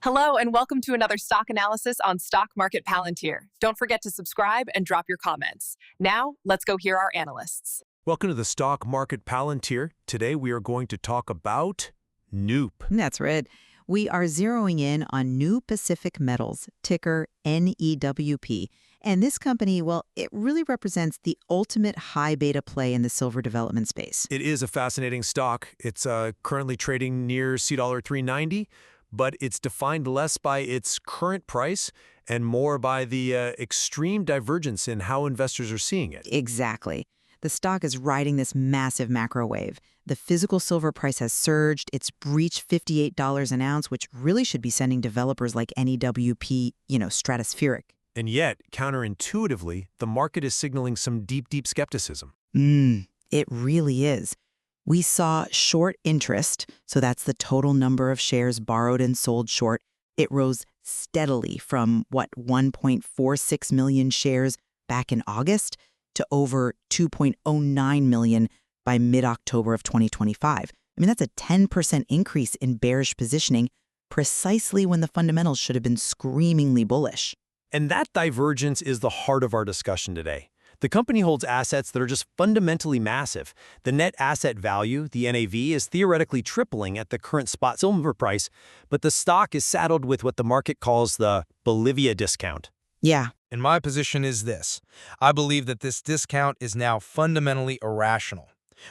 Hello, and welcome to another stock analysis on Stock Market Palantir. Don't forget to subscribe and drop your comments. Now, let's go hear our analysts. Welcome to the Stock Market Palantir. Today we are going to talk about NEWP. That's right. We are zeroing in on New Pacific Metals, ticker NEWP. And this company, well, it really represents the ultimate high beta play in the silver development space. It is a fascinating stock. It's currently trading near $390, but it's defined less by its current price and more by the extreme divergence in how investors are seeing it. Exactly. The stock is riding this massive macro wave. The physical silver price has surged. It's breached $58 an ounce, which really should be sending developers like NEWP, stratospheric. And yet, counterintuitively, the market is signaling some deep skepticism. It really is. We saw short interest, so that's the total number of shares borrowed and sold short. It rose steadily from, 1.46 million shares back in August to over 2.09 million by mid-October of 2025. I mean, that's a 10% increase in bearish positioning, precisely when the fundamentals should have been screamingly bullish. And that divergence is the heart of our discussion today. The company holds assets that are just fundamentally massive. The net asset value, the NAV, is theoretically tripling at the current spot silver price, but the stock is saddled with what the market calls the Bolivia discount. Yeah. And my position is this. I believe that this discount is now fundamentally irrational.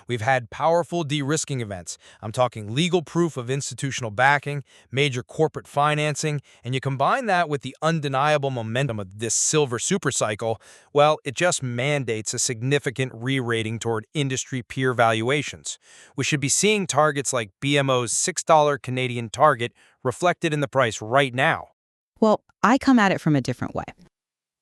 We've had powerful de-risking events. I'm talking legal proof of institutional backing, major corporate financing, and you combine that with the undeniable momentum of this silver supercycle, well, it just mandates a significant re-rating toward industry peer valuations. We should be seeing targets like BMO's $6 Canadian target reflected in the price right now. Well, I come at it from a different way.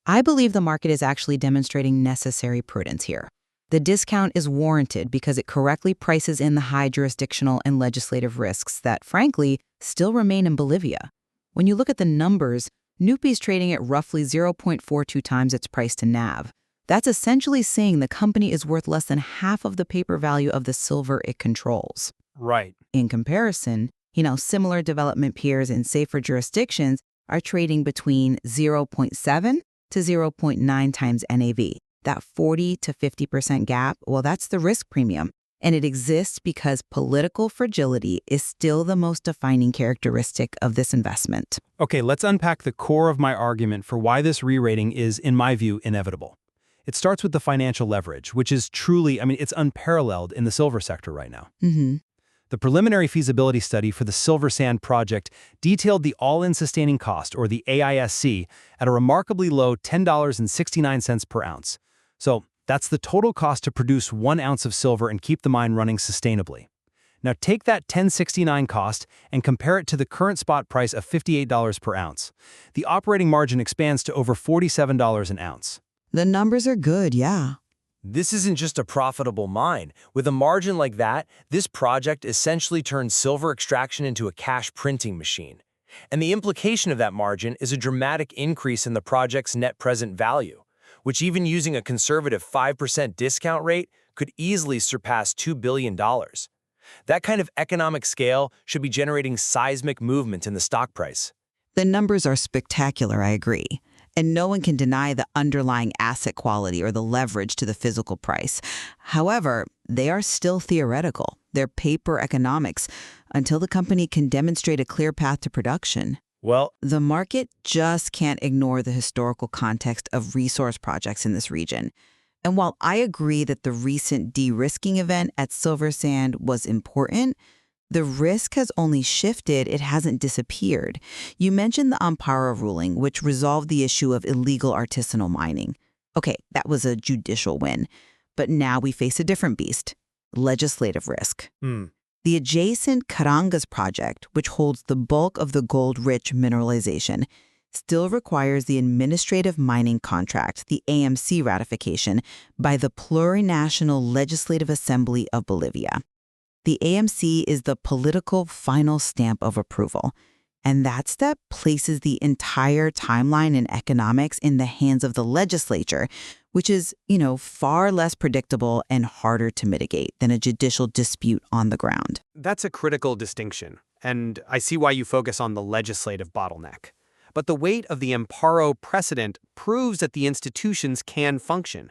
I believe the market is actually demonstrating necessary prudence here. The discount is warranted because it correctly prices in the high jurisdictional and legislative risks that, frankly, still remain in Bolivia. When you look at the numbers, NEWP is trading at roughly 0.42 times its price to NAV. That's essentially saying the company is worth less than half of the paper value of the silver it controls. Right. In comparison, similar development peers in safer jurisdictions are trading between 0.7 to 0.9 times NAV. That 40 to 50% gap, well, that's the risk premium. And it exists because political fragility is still the most defining characteristic of this investment. Okay, let's unpack the core of my argument for why this re-rating is, in my view, inevitable. It starts with the financial leverage, which is truly, it's unparalleled in the silver sector right now. The preliminary feasibility study for the Silver Sand project detailed the all-in sustaining cost, or the AISC, at a remarkably low $10.69 per ounce. So that's the total cost to produce 1 ounce of silver and keep the mine running sustainably. Now take that $10.69 cost and compare it to the current spot price of $58 per ounce. The operating margin expands to over $47 an ounce. The numbers are good, yeah. This isn't just a profitable mine. With a margin like that, this project essentially turns silver extraction into a cash printing machine. And the implication of that margin is a dramatic increase in the project's net present value, which even using a conservative 5% discount rate could easily surpass $2 billion. That kind of economic scale should be generating seismic movement in the stock price. The numbers are spectacular, I agree. And no one can deny the underlying asset quality or the leverage to the physical price. However, they are still theoretical. They're paper economics until the company can demonstrate a clear path to production. Well, the market just can't ignore the historical context of resource projects in this region. And while I agree that the recent de-risking event at Silver Sand was important, the risk has only shifted, it hasn't disappeared. You mentioned the Amparo ruling, which resolved the issue of illegal artisanal mining. Okay, that was a judicial win. But now we face a different beast, legislative risk. The adjacent Carangas project, which holds the bulk of the gold-rich mineralization, still requires the administrative mining contract, the AMC ratification, by the Plurinational Legislative Assembly of Bolivia. The AMC is the political final stamp of approval, and that step places the entire timeline and economics in the hands of the legislature, which is, far less predictable and harder to mitigate than a judicial dispute on the ground. That's a critical distinction. and I see why you focus on the legislative bottleneck. But the weight of the Amparo precedent proves that the institutions can function.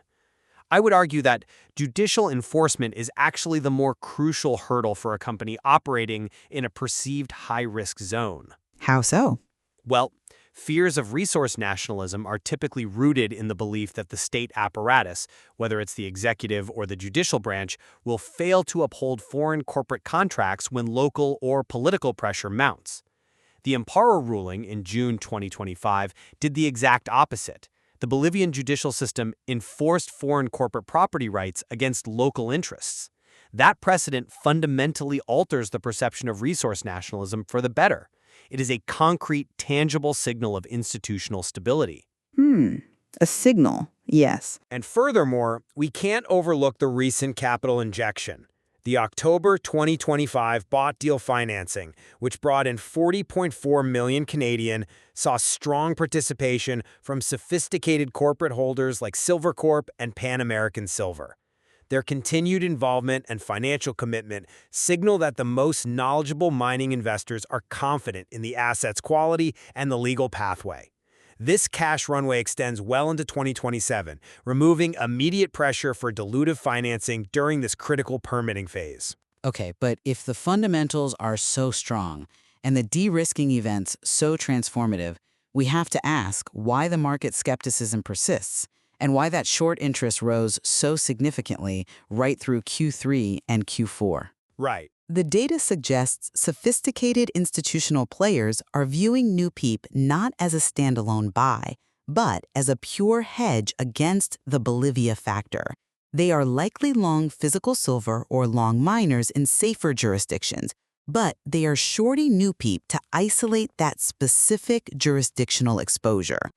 I would argue that judicial enforcement is actually the more crucial hurdle for a company operating in a perceived high-risk zone. How so? Well, fears of resource nationalism are typically rooted in the belief that the state apparatus, whether it's the executive or the judicial branch, will fail to uphold foreign corporate contracts when local or political pressure mounts. The Amparo ruling in June 2025 did the exact opposite. The Bolivian judicial system enforced foreign corporate property rights against local interests. That precedent fundamentally alters the perception of resource nationalism for the better. It is a concrete, tangible signal of institutional stability. A signal, yes. And furthermore, we can't overlook the recent capital injection. The October 2025 bought deal financing, which brought in 40.4 million Canadian, saw strong participation from sophisticated corporate holders like Silvercorp and Pan American Silver. Their continued involvement and financial commitment signal that the most knowledgeable mining investors are confident in the asset's quality and the legal pathway. This cash runway extends well into 2027, removing immediate pressure for dilutive financing during this critical permitting phase. Okay, but if the fundamentals are so strong and the de-risking events so transformative, we have to ask why the market skepticism persists and why that short interest rose so significantly right through Q3 and Q4. Right. The data suggests sophisticated institutional players are viewing NEWP not as a standalone buy, but as a pure hedge against the Bolivia factor. They are likely long physical silver or long miners in safer jurisdictions, but they are shorting NEWP to isolate that specific jurisdictional exposure.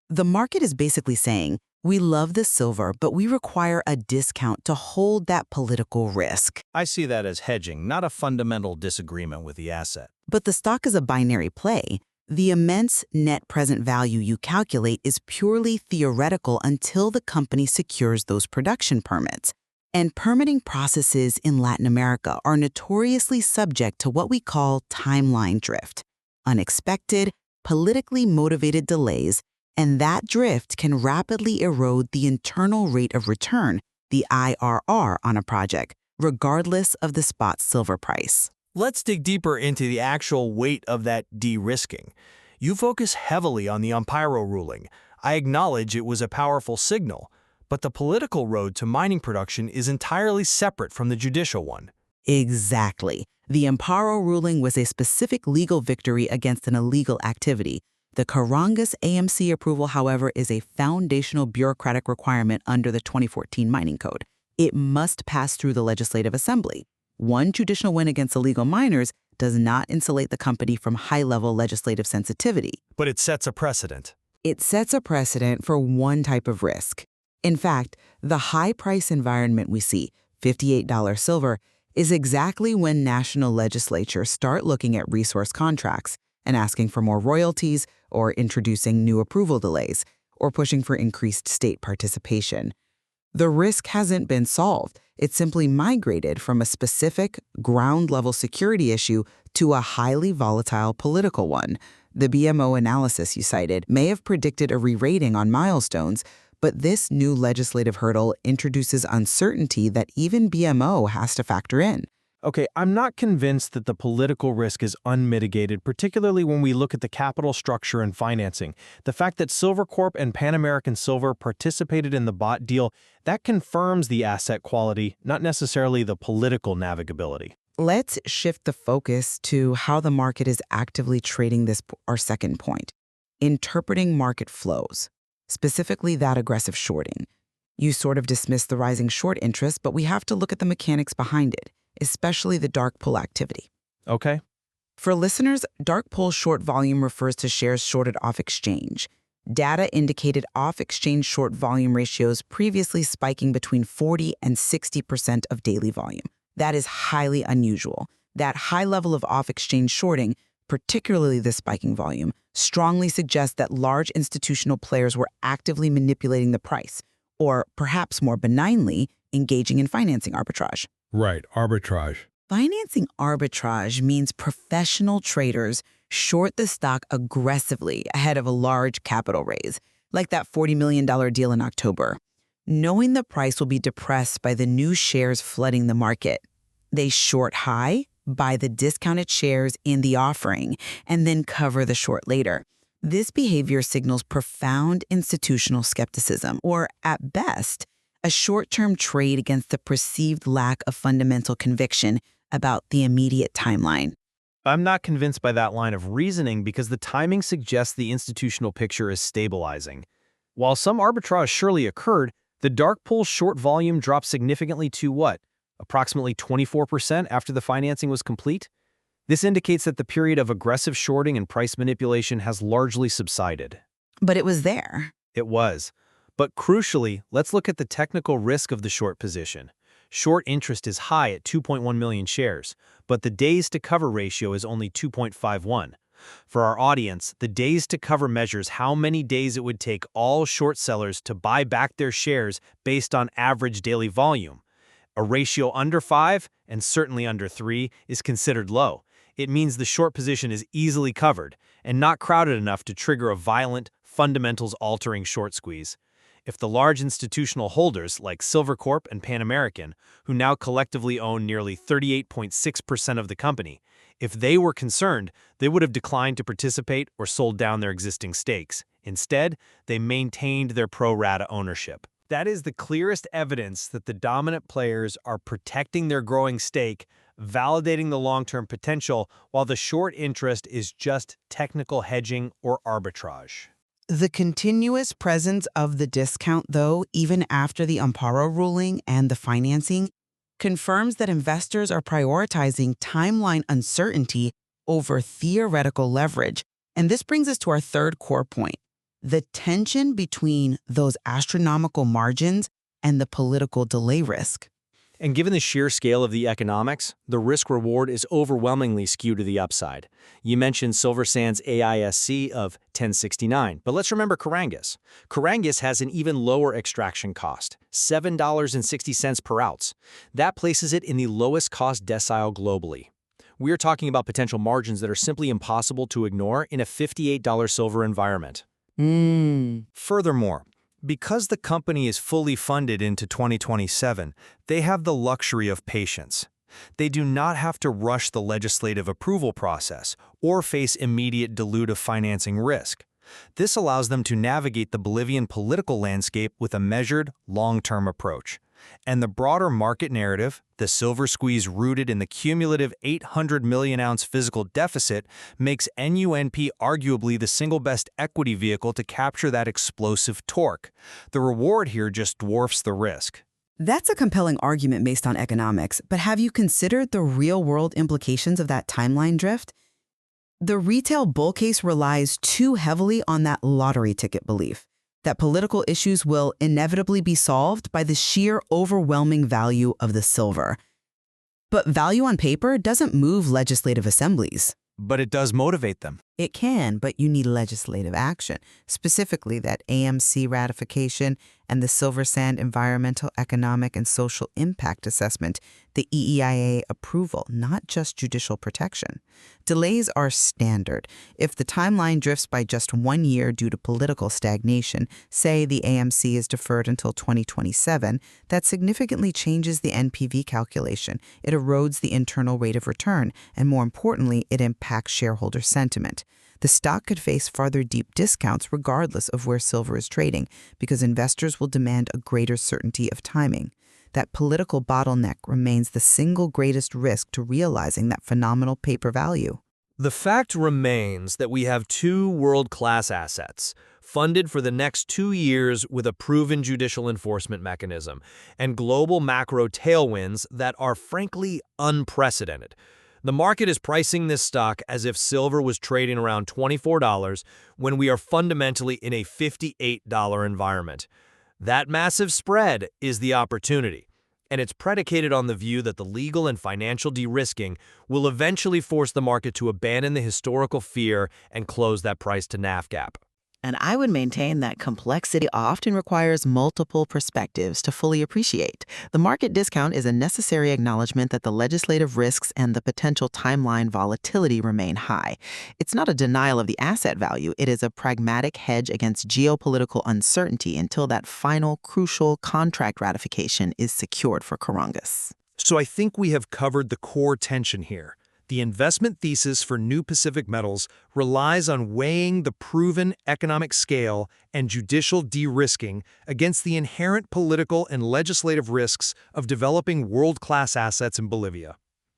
The market is basically saying, we love the silver, but we require a discount to hold that political risk. I see that as hedging, not a fundamental disagreement with the asset. But the stock is a binary play. The immense net present value you calculate is purely theoretical until the company secures those production permits. And permitting processes in Latin America are notoriously subject to what we call timeline drift, unexpected, politically motivated delays, and that drift can rapidly erode the internal rate of return, the IRR, on a project, regardless of the spot silver price. Let's dig deeper into the actual weight of that de-risking. You focus heavily on the Amparo ruling. I acknowledge it was a powerful signal, but the political road to mining production is entirely separate from the judicial one. Exactly. The Amparo ruling was a specific legal victory against an illegal activity. The Carangas AMC approval, however, is a foundational bureaucratic requirement under the 2014 Mining Code. It must pass through the Legislative Assembly. One judicial win against illegal miners does not insulate the company from high-level legislative sensitivity. But it sets a precedent. It sets a precedent for one type of risk. In fact, the high-price environment we see, $58 silver, is exactly when national legislatures start looking at resource contracts and asking for more royalties, or introducing new approval delays, or pushing for increased state participation. The risk hasn't been solved. It simply migrated from a specific ground-level security issue to a highly volatile political one. The BMO analysis you cited may have predicted a re-rating on milestones, but this new legislative hurdle introduces uncertainty that even BMO has to factor in. Okay, I'm not convinced that the political risk is unmitigated, particularly when we look at the capital structure and financing. The fact that Silvercorp and Pan American Silver participated in the bought deal, that confirms the asset quality, not necessarily the political navigability. Let's shift the focus to how the market is actively trading this, our second point, interpreting market flows, specifically that aggressive shorting. You sort of dismiss the rising short interest, but we have to look at the mechanics behind it, especially the dark pool activity. Okay. For listeners, dark pool short volume refers to shares shorted off exchange. Data indicated off-exchange short volume ratios previously spiking between 40 and 60% of daily volume. That is highly unusual. That high level of off-exchange shorting, particularly the spiking volume, strongly suggests that large institutional players were actively manipulating the price, or perhaps more benignly, engaging in financing arbitrage. Right, arbitrage. Financing arbitrage means professional traders short the stock aggressively ahead of a large capital raise, like that $40 million deal in October, knowing the price will be depressed by the new shares flooding the market. They short high, buy the discounted shares in the offering, and then cover the short later. This behavior signals profound institutional skepticism, or at best, a short-term trade against the perceived lack of fundamental conviction about the immediate timeline. I'm not convinced by that line of reasoning because the timing suggests the institutional picture is stabilizing. While some arbitrage surely occurred, the dark pool short volume dropped significantly to what? Approximately 24% after the financing was complete? This indicates that the period of aggressive shorting and price manipulation has largely subsided. But it was there. It was. But crucially, let's look at the technical risk of the short position. Short interest is high at 2.1 million shares, but the days to cover ratio is only 2.51. For our audience, the days to cover measures how many days it would take all short sellers to buy back their shares based on average daily volume. A ratio under 5, and certainly under 3, is considered low. It means the short position is easily covered and not crowded enough to trigger a violent, fundamentals-altering short squeeze. If the large institutional holders like Silvercorp and Pan American, who now collectively own nearly 38.6% of the company, if they were concerned, they would have declined to participate or sold down their existing stakes. Instead, they maintained their pro rata ownership. That is the clearest evidence that the dominant players are protecting their growing stake, validating the long-term potential, while the short interest is just technical hedging or arbitrage. The continuous presence of the discount, though, even after the Amparo ruling and the financing, confirms that investors are prioritizing timeline uncertainty over theoretical leverage. And this brings us to our third core point: the tension between those astronomical margins and the political delay risk. And given the sheer scale of the economics, the risk-reward is overwhelmingly skewed to the upside. You mentioned Silver Sands AISC of 1069, but let's remember Carangas. Carangas has an even lower extraction cost, $7.60 per ounce. That places it in the lowest cost decile globally. We're talking about potential margins that are simply impossible to ignore in a $58 silver environment. Furthermore, because the company is fully funded into 2027, they have the luxury of patience. They do not have to rush the legislative approval process or face immediate dilutive financing risk. This allows them to navigate the Bolivian political landscape with a measured, long-term approach. And the broader market narrative, the silver squeeze rooted in the cumulative 800 million ounce physical deficit, makes NEWP arguably the single best equity vehicle to capture that explosive torque. The reward here just dwarfs the risk. That's a compelling argument based on economics, but have you considered the real-world implications of that timeline drift? The retail bull case relies too heavily on that lottery ticket belief that political issues will inevitably be solved by the sheer overwhelming value of the silver. But value on paper doesn't move legislative assemblies. But it does motivate them. It can, but you need legislative action, specifically that AMC ratification and the Silver Sand Environmental, Economic, and Social Impact Assessment, the EEIA approval, not just judicial protection. Delays are standard. If the timeline drifts by just 1 year due to political stagnation, say the AMC is deferred until 2027, that significantly changes the NPV calculation. It erodes the internal rate of return, and more importantly, it impacts shareholder sentiment. The stock could face farther deep discounts regardless of where silver is trading, because investors will demand a greater certainty of timing. That political bottleneck remains the single greatest risk to realizing that phenomenal paper value. The fact remains that we have two world-class assets, funded for the next 2 years with a proven judicial enforcement mechanism, and global macro tailwinds that are frankly unprecedented. The market is pricing this stock as if silver was trading around $24 when we are fundamentally in a $58 environment. That massive spread is the opportunity, and it's predicated on the view that the legal and financial de-risking will eventually force the market to abandon the historical fear and close that price to NAV gap. And I would maintain that complexity often requires multiple perspectives to fully appreciate. The market discount is a necessary acknowledgement that the legislative risks and the potential timeline volatility remain high. It's not a denial of the asset value, it is a pragmatic hedge against geopolitical uncertainty until that final crucial contract ratification is secured for Karangas. So I think we have covered the core tension here. The investment thesis for New Pacific Metals relies on weighing the proven economic scale and judicial de-risking against the inherent political and legislative risks of developing world-class assets in Bolivia.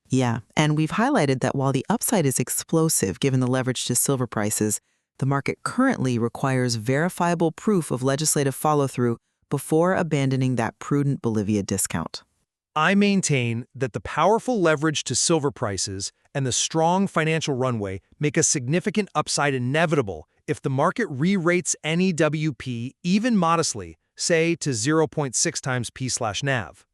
Yeah, and we've highlighted that while the upside is explosive given the leverage to silver prices, the market currently requires verifiable proof of legislative follow-through before abandoning that prudent Bolivia discount. I maintain that the powerful leverage to silver prices and the strong financial runway make a significant upside inevitable if the market re-rates NEWP even modestly, say to 0.6 times P/NAV.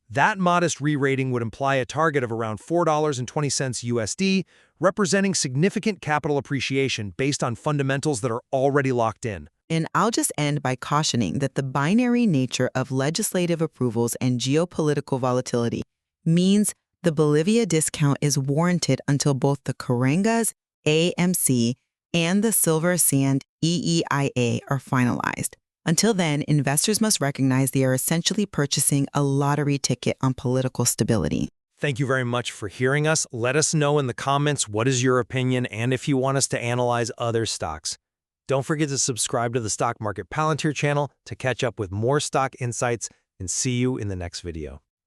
That modest re-rating would imply a target of around $4.20 USD, representing significant capital appreciation based on fundamentals that are already locked in. And I'll just end by cautioning that the binary nature of legislative approvals and geopolitical volatility means the Bolivia discount is warranted until both the Karangas AMC and the Silver Sand EEIA are finalized. Until then, investors must recognize they are essentially purchasing a lottery ticket on political stability. Thank you very much for hearing us. Let us know in the comments what is your opinion and if you want us to analyze other stocks. Don't forget to subscribe to the Stock Market Palantir channel to catch up with more stock insights, and see you in the next video.